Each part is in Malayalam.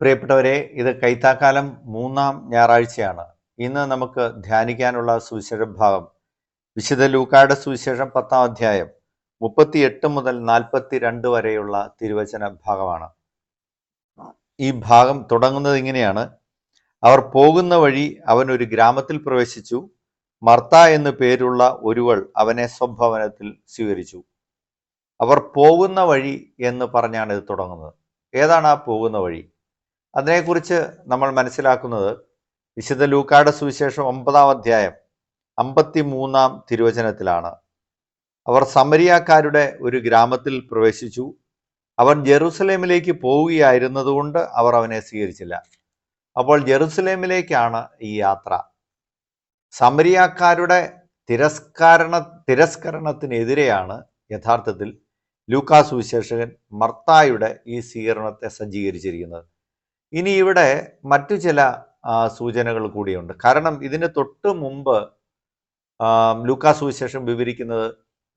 പ്രിയപ്പെട്ടവരെ, ഇത് കൈത്താക്കാലം 3-ാം ഞായറാഴ്ചയാണ്. ഇന്ന് നമുക്ക് ധ്യാനിക്കാനുള്ള സുവിശേഷ ഭാഗം വിശുദ്ധ ലൂക്കായുടെ സുവിശേഷം 10-ാം അധ്യായം 38 മുതൽ 42 വരെയുള്ള തിരുവചന ഭാഗമാണ്. ഈ ഭാഗം തുടങ്ങുന്നത് ഇങ്ങനെയാണ്: അവർ പോകുന്ന വഴി അവൻ ഒരു ഗ്രാമത്തിൽ പ്രവേശിച്ചു. മർത്ത എന്നു പേരുള്ള ഒരുവൾ അവനെ സ്വഭവനത്തിൽ സ്വീകരിച്ചു. അവർ പോകുന്ന വഴി എന്ന് പറഞ്ഞാണ് ഇത് തുടങ്ങുന്നത്. ഏതാണ് ആ പോകുന്ന വഴി? അതിനെക്കുറിച്ച് നമ്മൾ മനസ്സിലാക്കുന്നത് വിശുദ്ധ ലൂക്കായുടെ സുവിശേഷം 9-ാം അധ്യായം 53-ാം തിരുവചനത്തിലാണ്. അവർ സമരിയാക്കാരുടെ ഒരു ഗ്രാമത്തിൽ പ്രവേശിച്ചു. അവൻ ജെറുസലേമിലേക്ക് പോവുകയായിരുന്നതുകൊണ്ട് അവർ അവനെ സ്വീകരിച്ചില്ല. അപ്പോൾ ജെറുസലേമിലേക്കാണ് ഈ യാത്ര. സമരിയാക്കാരുടെ തിരസ്കരണത്തിനെതിരെയാണ് യഥാർത്ഥത്തിൽ ലൂക്കാ സുവിശേഷകൻ മർത്തായുടെ ഈ സ്വീകരണത്തെ സജ്ജീകരിച്ചിരിക്കുന്നത്. ഇനി ഇവിടെ മറ്റു ചില സൂചനകൾ കൂടിയുണ്ട്. കാരണം ഇതിന് തൊട്ട് മുമ്പ് ലൂക്കാ സുവിശേഷം വിവരിക്കുന്നത്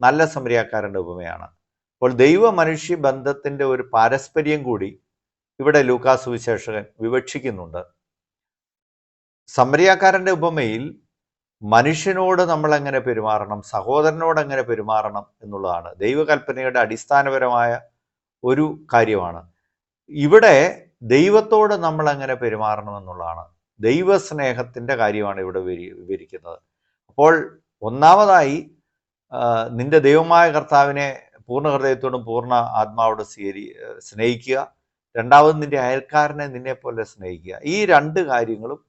നല്ല സമരിയാക്കാരൻ്റെ ഉപമയാണ്. അപ്പോൾ ദൈവ മനുഷ്യ ബന്ധത്തിൻ്റെ ഒരു പാരസ്പര്യം കൂടി ഇവിടെ ലൂക്കാ സുവിശേഷകൻ വിവക്ഷിക്കുന്നുണ്ട്. സമരിയാക്കാരൻ്റെ ഉപമയിൽ മനുഷ്യനോട് നമ്മൾ എങ്ങനെ പെരുമാറണം, സഹോദരനോട് എങ്ങനെ പെരുമാറണം എന്നുള്ളതാണ് ദൈവകൽപ്പനയുടെ അടിസ്ഥാനപരമായ ഒരു കാര്യമാണ്. ഇവിടെ ദൈവത്തോട് നമ്മൾ എങ്ങനെ പെരുമാറണം എന്നുള്ളതാണ്, ദൈവസ്നേഹത്തിൻ്റെ കാര്യമാണ് ഇവിടെ വിവരിക്കുന്നത്. അപ്പോൾ ഒന്നാമതായി നിന്റെ ദൈവമായ കർത്താവിനെ പൂർണ്ണ ഹൃദയത്തോടും പൂർണ്ണ ആത്മാവോടും സ്നേഹിക്കുക. രണ്ടാമത് നിന്റെ അയൽക്കാരനെ നിന്നെ പോലെ സ്നേഹിക്കുക. ഈ രണ്ട് കാര്യങ്ങളും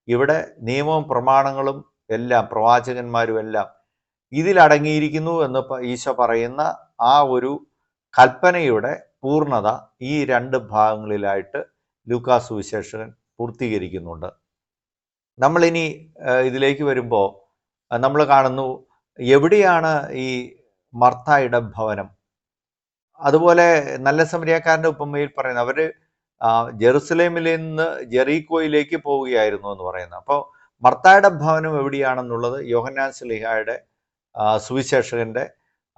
ഇവിടെ നിയമവും പ്രമാണങ്ങളും എല്ലാം പ്രവാചകന്മാരും എല്ലാം ഇതിലടങ്ങിയിരിക്കുന്നു എന്ന് ഈശോ പറയുന്ന ആ ഒരു കൽപ്പനയുടെ പൂർണ്ണത ഈ രണ്ട് ഭാഗങ്ങളിലായിട്ട് ലൂക്കാ സുവിശേഷകൻ പൂർത്തീകരിക്കുന്നുണ്ട്. നമ്മളിനി ഇതിലേക്ക് വരുമ്പോൾ നമ്മൾ കാണുന്നു എവിടെയാണ് ഈ മർത്തായുടെ ഭവനം. അതുപോലെ നല്ല സമരിയാക്കാരൻ്റെ ഉപമയിൽ പറയുന്നത് അവർ ജെറുസലേമിൽ നിന്ന് ജെറീക്കോയിലേക്ക് പോവുകയായിരുന്നു എന്ന് പറയുന്നത്. അപ്പോൾ മർത്തായുടെ ഭവനം എവിടെയാണെന്നുള്ളത് യോഹന്നാൻ ശ്ലീഹായുടെ സുവിശേഷകൻ്റെ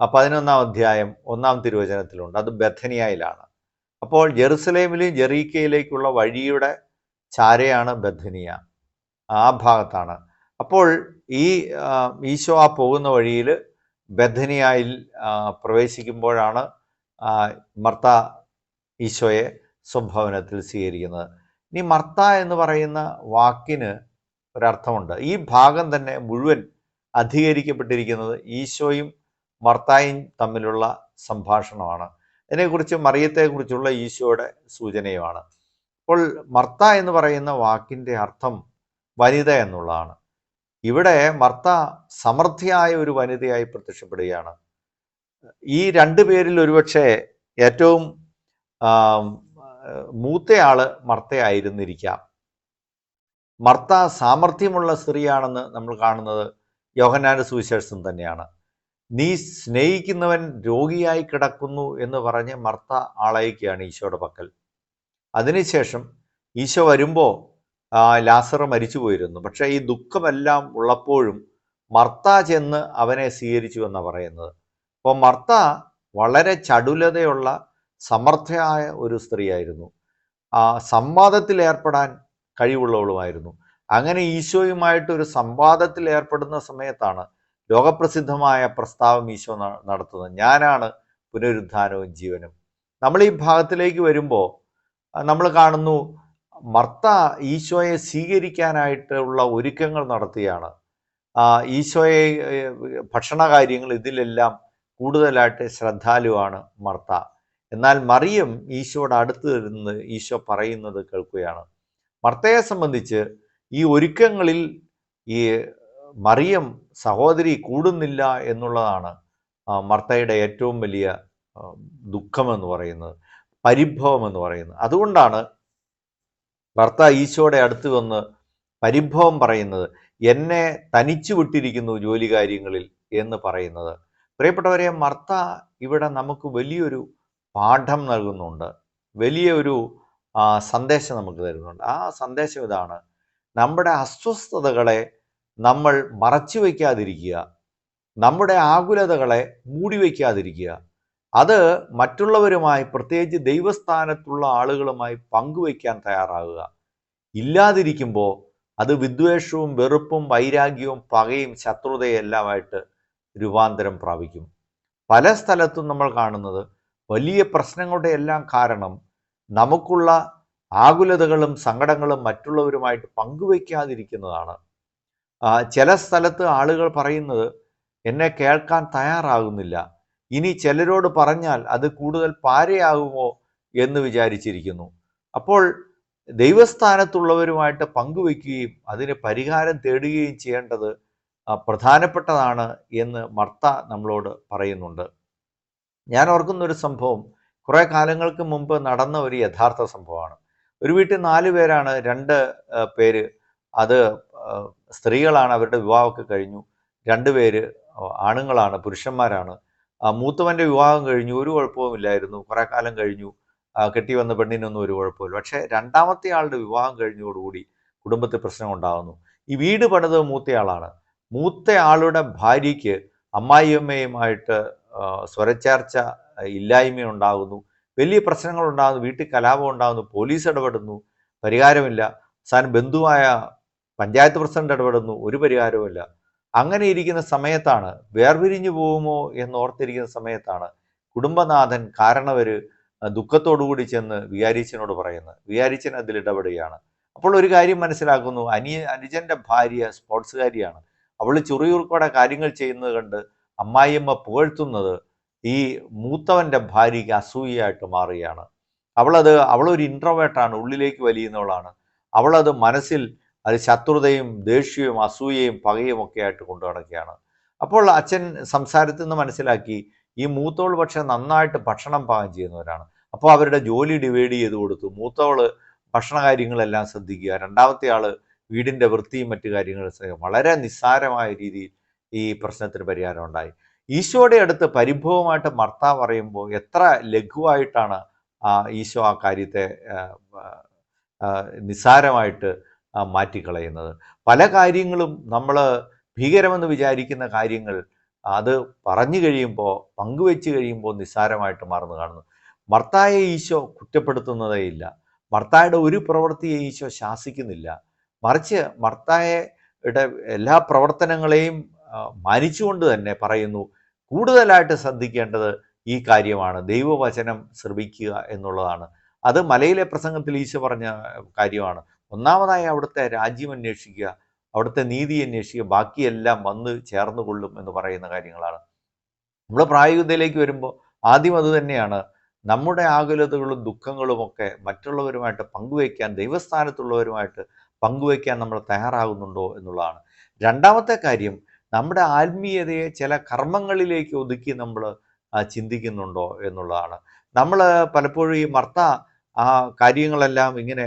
11-ാം അധ്യായം 1-ാം തിരുവചനത്തിലുണ്ട്. അത് ബethനിയയിലാണ്. അപ്പോൾ ജെറുസലേമിലും ജെറീക്കയിലേക്കുള്ള വഴിയുടെ ചാരയാണ് ബethനിയ, ആ ഭാഗത്താണ്. അപ്പോൾ ഈ ഈശോ ആ പോകുന്ന വഴിയിൽ ബethനിയയിൽ പ്രവേശിക്കുമ്പോഴാണ് മർത്ത ഈശോയെ സ്വഭവനത്തിൽ സ്വീകരിക്കുന്നത്. ഇനി മർത്ത എന്ന് പറയുന്ന വാക്കിന് ഒരർത്ഥമുണ്ട്. ഈ ഭാഗം തന്നെ മുഴുവൻ അധികരിക്കപ്പെട്ടിരിക്കുന്നത് ഈശോയും മർത്തായും തമ്മിലുള്ള സംഭാഷണമാണ്. അതിനെക്കുറിച്ച് മറിയത്തെക്കുറിച്ചുള്ള ഈശോയുടെ സൂചനയുമാണ്. അപ്പോൾ മർത്ത എന്ന് പറയുന്ന വാക്കിൻ്റെ അർത്ഥം വനിത എന്നുള്ളതാണ്. ഇവിടെ മർത്ത സമൃദ്ധിയായ ഒരു വനിതയായി പ്രത്യക്ഷപ്പെടുകയാണ്. ഈ രണ്ടു പേരിൽ ഒരുപക്ഷെ ഏറ്റവും മൂത്തയാള് മർത്തയായിരുന്നിരിക്കാം. മർത്ത സാമർഥ്യമുള്ള സ്ത്രീയാണെന്ന് നമ്മൾ കാണുന്നത് യോഹന്നാന്റെ സുവിശേഷം തന്നെയാണ്. നീ സ്നേഹിക്കുന്നവൻ രോഗിയായി കിടക്കുന്നു എന്ന് പറഞ്ഞ് മർത്ത ആളയക്കുകയാണ് ഈശോയുടെ പക്കൽ. അതിനുശേഷം ഈശോ വരുമ്പോൾ ലാസർ മരിച്ചു പോയിരുന്നു. പക്ഷേ ഈ ദുഃഖമെല്ലാം ഉള്ളപ്പോഴും മർത്ത ചെന്ന് അവനെ സ്വീകരിച്ചു എന്നാണ് പറയുന്നത്. അപ്പോൾ മർത്ത വളരെ ചടുലതയുള്ള സമർത്ഥയായ ഒരു സ്ത്രീയായിരുന്നു. സംവാദത്തിൽ ഏർപ്പെടാൻ കഴിവുള്ളവളുമായിരുന്നു. അങ്ങനെ ഈശോയുമായിട്ടൊരു സംവാദത്തിൽ ഏർപ്പെടുന്ന സമയത്താണ് ലോകപ്രസിദ്ധമായ പ്രസ്താവം ഈശോ നടത്തുന്നത്: ഞാനാണ് പുനരുദ്ധാനവും ജീവനും. നമ്മൾ ഈ ഭാഗത്തിലേക്ക് വരുമ്പോൾ നമ്മൾ കാണുന്നു മർത്ത ഈശോയെ സ്വീകരിക്കാനായിട്ടുള്ള ഒരുക്കങ്ങൾ നടത്തുകയാണ്. ഈശോയെ ഭക്ഷണകാര്യങ്ങൾ ഇതിലെല്ലാം കൂടുതലായിട്ട് ശ്രദ്ധാലുവാണ് മർത്ത. എന്നാൽ മറിയം ഈശോയുടെ അടുത്ത് നിന്ന് ഈശോ പറയുന്നത് കേൾക്കുകയാണ്. മർത്തയെ സംബന്ധിച്ച് ഈ ഒരുക്കങ്ങളിൽ ഈ മറിയം സഹോദരി കൂടുന്നില്ല എന്നുള്ളതാണ് മർത്തയുടെ ഏറ്റവും വലിയ ദുഃഖമെന്ന് പറയുന്നത്, പരിഭവം എന്ന് പറയുന്നത്. അതുകൊണ്ടാണ് മർത്ത ഈശോയുടെ അടുത്ത് വന്ന് പരിഭവം പറയുന്നത്, എന്നെ തനിച്ചു വിട്ടിരിക്കുന്നു ജോലി കാര്യങ്ങളിൽ എന്ന് പറയുന്നത്. പ്രിയപ്പെട്ടവരെ, മർത്ത ഇവിടെ നമുക്ക് വലിയൊരു പാഠം നൽകുന്നുണ്ട്, വലിയൊരു സന്ദേശം നമുക്ക് തരുന്നുണ്ട്. ആ സന്ദേശം ഇതാണ്: നമ്മുടെ അസ്വസ്ഥതകളെ നമ്മൾ മറച്ചു വയ്ക്കാതിരിക്കുക, നമ്മുടെ ആകുലതകളെ മൂടി വയ്ക്കാതിരിക്കുക. അത് മറ്റുള്ളവരുമായി, പ്രത്യേകിച്ച് ദൈവസ്ഥാനത്തുള്ള ആളുകളുമായി പങ്കുവയ്ക്കാൻ തയ്യാറാകുക. ഇല്ലാതിരിക്കുമ്പോൾ അത് വിദ്വേഷവും വെറുപ്പും വൈരാഗ്യവും പകയും ശത്രുതയും എല്ലാമായിട്ട് രൂപാന്തരം പ്രാപിക്കും. പല സ്ഥലത്തും നമ്മൾ കാണുന്നത് വലിയ പ്രശ്നങ്ങളുടെ എല്ലാം കാരണം നമുക്കുള്ള ആകുലതകളും സങ്കടങ്ങളും മറ്റുള്ളവരുമായിട്ട് പങ്കുവയ്ക്കാതിരിക്കുന്നതാണ്. ചില സ്ഥലത്ത് ആളുകൾ പറയുന്നത് എന്നെ കേൾക്കാൻ തയ്യാറാകുന്നില്ല, ഇനി ചിലരോട് പറഞ്ഞാൽ അത് കൂടുതൽ പാരയാകുമോ എന്ന് വിചാരിച്ചിരിക്കുന്നു. അപ്പോൾ ദൈവസ്ഥാനത്തുള്ളവരുമായിട്ട് പങ്കുവയ്ക്കുകയും അതിന് പരിഹാരം തേടുകയും ചെയ്യേണ്ടത് പ്രധാനപ്പെട്ടതാണ് എന്ന് മർത്ത നമ്മളോട് പറയുന്നുണ്ട്. ഞാൻ ഓർക്കുന്നൊരു സംഭവം കുറേ കാലങ്ങൾക്ക് മുമ്പ് നടന്ന ഒരു യഥാർത്ഥ സംഭവമാണ്. ഒരു വീട്ടിൽ 4 പേരാണ്. 2 പേര് അത് സ്ത്രീകളാണ്, അവരുടെ വിവാഹമൊക്കെ കഴിഞ്ഞു. 2 പേര് ആണുങ്ങളാണ്, പുരുഷന്മാരാണ്. മൂത്തവൻ്റെ വിവാഹം കഴിഞ്ഞു, ഒരു കുഴപ്പവുമില്ലായിരുന്നു. കുറേ കാലം കഴിഞ്ഞു, കെട്ടി വന്ന പെണ്ണിനൊന്നും ഒരു കുഴപ്പമില്ല. പക്ഷേ രണ്ടാമത്തെ ആളുടെ വിവാഹം കഴിഞ്ഞതോടുകൂടി കുടുംബത്തിൽ പ്രശ്നം ഉണ്ടാകുന്നു. ഈ വീട് പണിത് മൂത്തയാളാണ്. മൂത്ത ആളുടെ ഭാര്യയ്ക്ക് അമ്മായിയമ്മയുമായിട്ട് സ്വരച്ചേർച്ച ഇല്ലായ്മ ഉണ്ടാകുന്നു, വലിയ പ്രശ്നങ്ങൾ ഉണ്ടാകുന്നു, വീട്ടിൽ കലാപം ഉണ്ടാകുന്നു, പോലീസ് ഇടപെടുന്നു, പരിഹാരമില്ല. അവസാനം ബന്ധുവായ പഞ്ചായത്ത് പ്രസിഡന്റ് ഇടപെടുന്നു, ഒരു പരിഹാരവുമില്ല. അങ്ങനെ ഇരിക്കുന്ന സമയത്താണ്, വേർപിരിഞ്ഞു പോകുമോ എന്നോർത്തിരിക്കുന്ന സമയത്താണ് കുടുംബനാഥൻ കാരണവർ ദുഃഖത്തോടുകൂടി ചെന്ന് വികാരിച്ചനോട് പറയുന്നത്. വികാരിച്ചൻ അതിൽ ഇടപെടുകയാണ്. അപ്പോൾ ഒരു കാര്യം മനസ്സിലാക്കുന്നു, അനുജൻ്റെ ഭാര്യ സ്പോർട്സുകാരിയാണ്. അവൾ ചുറിയുറുക്കോടെ കാര്യങ്ങൾ ചെയ്യുന്നത് കണ്ട് അമ്മായിയമ്മ പുകഴ്ത്തുന്നത് ഈ മൂത്തവൻ്റെ ഭാര്യയ്ക്ക് അസൂയയായിട്ട് മാറുകയാണ്. അവളൊരു ഇൻട്രോവേർട്ടാണ്, ഉള്ളിലേക്ക് വലിയുന്നവളാണ്. അവളത് മനസ്സിൽ അത് ശത്രുതയും ദേഷ്യവും അസൂയയും പകയും ഒക്കെ ആയിട്ട് കൊണ്ടു നടക്കുകയാണ്. അപ്പോൾ അച്ഛൻ സംസാരത്തിൽ നിന്ന് മനസ്സിലാക്കി ഈ മൂത്തവൾ പക്ഷെ നന്നായിട്ട് ഭക്ഷണം പാകം ചെയ്യുന്നവരാണ്. അപ്പോൾ അവരുടെ ജോലി ഡിവൈഡ് ചെയ്ത് കൊടുത്തു. മൂത്തവള് ഭക്ഷണ കാര്യങ്ങളെല്ലാം ശ്രദ്ധിക്കുക, രണ്ടാമത്തെ ആള് വീടിൻ്റെ വൃത്തിയും മറ്റു കാര്യങ്ങളും ശ്രദ്ധിക്കുക. വളരെ നിസ്സാരമായ രീതിയിൽ ഈ പ്രശ്നത്തിന് പരിഹാരം ഉണ്ടായി. ഈശോയുടെ അടുത്ത് പരിഭവമായിട്ട് മർത്ത പറയുമ്പോൾ എത്ര ലഘുവായിട്ടാണ് ഈശോ ആ കാര്യത്തെ നിസ്സാരമായിട്ട് മാറ്റിക്കളയുന്നത്. പല കാര്യങ്ങളും നമ്മൾ ഭീകരമെന്ന് വിചാരിക്കുന്ന കാര്യങ്ങൾ അത് പറഞ്ഞു കഴിയുമ്പോൾ, പങ്കുവെച്ച് കഴിയുമ്പോൾ നിസ്സാരമായിട്ട് മാറുന്നു കാണുന്നു. മർത്തായെ ഈശോ കുറ്റപ്പെടുത്തുന്നതേ ഇല്ല, മർത്തായുടെ ഒരു പ്രവൃത്തിയെ ഈശോ ശാസിക്കുന്നില്ല. മറിച്ച് മർത്തായുടെ എല്ലാ പ്രവർത്തനങ്ങളെയും മാനിച്ചുകൊണ്ട് തന്നെ പറയുന്നു, കൂടുതലായിട്ട് ശ്രദ്ധിക്കേണ്ടത് ഈ കാര്യമാണ്, ദൈവവചനം ശ്രവിക്കുക എന്നുള്ളതാണ്. അത് മലയിലെ പ്രസംഗത്തിൽ ഈശോ പറഞ്ഞ കാര്യമാണ്. ഒന്നാമതായി അവിടുത്തെ രാജ്യം അന്വേഷിക്കുക, അവിടുത്തെ നീതി അന്വേഷിക്കുക, ബാക്കിയെല്ലാം വന്ന് ചേർന്നുകൊള്ളും എന്ന് പറയുന്ന കാര്യങ്ങളാണ്. നമ്മൾ പ്രായോഗികതയിലേക്ക് വരുമ്പോൾ ആദ്യം അത് തന്നെയാണ്. നമ്മുടെ ആകുലതകളും ദുഃഖങ്ങളുമൊക്കെ മറ്റുള്ളവരുമായിട്ട് പങ്കുവയ്ക്കാൻ, ദൈവസ്ഥാനത്തുള്ളവരുമായിട്ട് പങ്കുവയ്ക്കാൻ നമ്മൾ തയ്യാറാകുന്നുണ്ടോ എന്നുള്ളതാണ്. രണ്ടാമത്തെ കാര്യം, നമ്മുടെ ആത്മീയതയെ ചില കർമ്മങ്ങളിലേക്ക് ഒതുക്കി നമ്മൾ ചിന്തിക്കുന്നുണ്ടോ എന്നുള്ളതാണ്. നമ്മൾ പലപ്പോഴും ഈ മർത്ത ആ കാര്യങ്ങളെല്ലാം ഇങ്ങനെ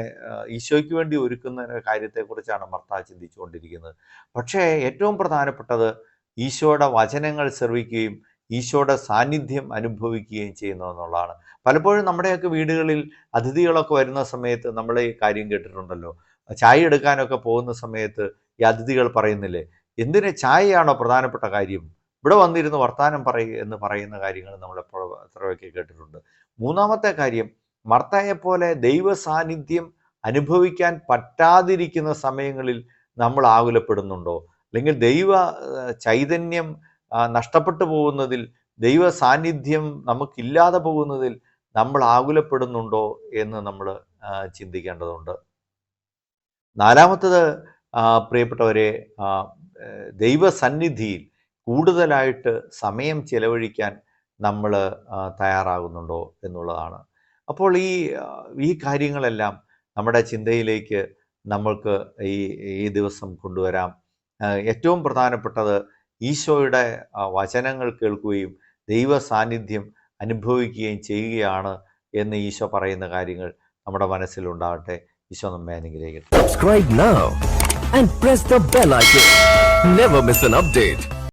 ഈശോയ്ക്ക് വേണ്ടി ഒരുക്കുന്ന കാര്യത്തെക്കുറിച്ചാണ് മർത്ത ചിന്തിച്ചുകൊണ്ടിരിക്കുന്നത്. പക്ഷേ ഏറ്റവും പ്രധാനപ്പെട്ടത് ഈശോയുടെ വചനങ്ങൾ ശ്രവിക്കുകയും ഈശോയുടെ സാന്നിധ്യം അനുഭവിക്കുകയും ചെയ്യുന്നു എന്നുള്ളതാണ്. പലപ്പോഴും നമ്മുടെയൊക്കെ വീടുകളിൽ അതിഥികളൊക്കെ വരുന്ന സമയത്ത് നമ്മൾ ഈ കാര്യം കേട്ടിട്ടുണ്ടല്ലോ. ചായ എടുക്കാനൊക്കെ പോകുന്ന സമയത്ത് ഈ അതിഥികൾ പറയുന്നില്ലേ, എന്തിന് ചായയാണോ പ്രധാനപ്പെട്ട കാര്യം, ഇവിടെ വന്നിരുന്ന് വർത്താനം എന്ന് പറയുന്ന കാര്യങ്ങൾ നമ്മളെപ്പോഴും എത്രയൊക്കെ കേട്ടിട്ടുണ്ട്. മൂന്നാമത്തെ കാര്യം, മർത്തായെപ്പോലെ ദൈവ സാന്നിധ്യം അനുഭവിക്കാൻ പറ്റാതിരിക്കുന്ന സമയങ്ങളിൽ നമ്മൾ ആകുലപ്പെടുന്നുണ്ടോ, അല്ലെങ്കിൽ ദൈവ ചൈതന്യം നഷ്ടപ്പെട്ടു പോകുന്നതിൽ, ദൈവ സാന്നിധ്യം നമുക്കില്ലാതെ പോകുന്നതിൽ നമ്മൾ ആകുലപ്പെടുന്നുണ്ടോ എന്ന് നമ്മൾ ചിന്തിക്കേണ്ടതുണ്ട്. നാലാമത്തത്, പ്രിയപ്പെട്ടവരെ, ദൈവസന്നിധിയിൽ കൂടുതലായിട്ട് സമയം ചെലവഴിക്കാൻ നമ്മൾ തയ്യാറാകുന്നുണ്ടോ എന്നുള്ളതാണ്. അപ്പോൾ ഈ കാര്യങ്ങളെല്ലാം നമ്മുടെ ചിന്തയിലേക്ക് നമ്മൾക്ക് ഈ ദിവസം കൊണ്ടുവരാം. ഏറ്റവും പ്രധാനപ്പെട്ടത് ഈശോയുടെ വചനങ്ങൾ കേൾക്കുകയും ദൈവ സാന്നിധ്യം അനുഭവിക്കുകയും ചെയ്യുകയാണ് എന്ന് ഈശോ പറയുന്ന കാര്യങ്ങൾ നമ്മുടെ മനസ്സിലുണ്ടാകട്ടെ. ഈശോ നമ്മെ അനുഗ്രഹിക്കട്ടെ. Subscribe now and press the bell icon. Never miss an update.